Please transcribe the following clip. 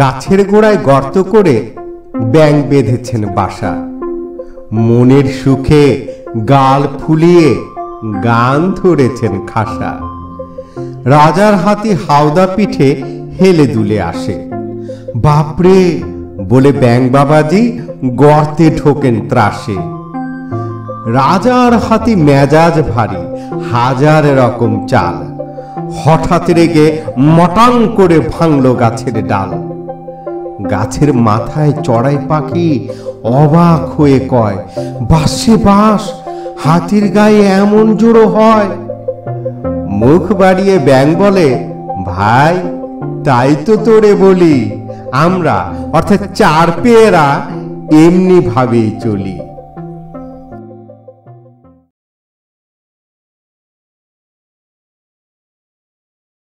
গাছের গোড়ায় গর্ত করে ব্যাঙ বেঁধেছেন বাসা, মনের সুখে গাল ফুলিয়ে গান ধরেছেন খাসা। রাজার হাতি হাওদা পিঠে হেলে দুলে আসে, বাপরে বলে ব্যাঙ বাবাজি গর্তে ঢোকেন ত্রাসে। রাজার হাতি মেজাজ ভারী, হাজার রকম চাল, হঠাৎ রেগে মটাং করে ভাঙলো গাছের ডাল। গাছের মাথায় চড়াই পাখি অবাক হয়ে কয়, বাঁশে বাঁশ হাতির গায়ে এমন জোড়ো হয়। মুখ বাড়িয়ে ব্যাঙ বলে, ভাই তাই তো তোরে বলি, আমরা অর্থাৎ চার পেয়েরা এমনি ভাবেই চলি।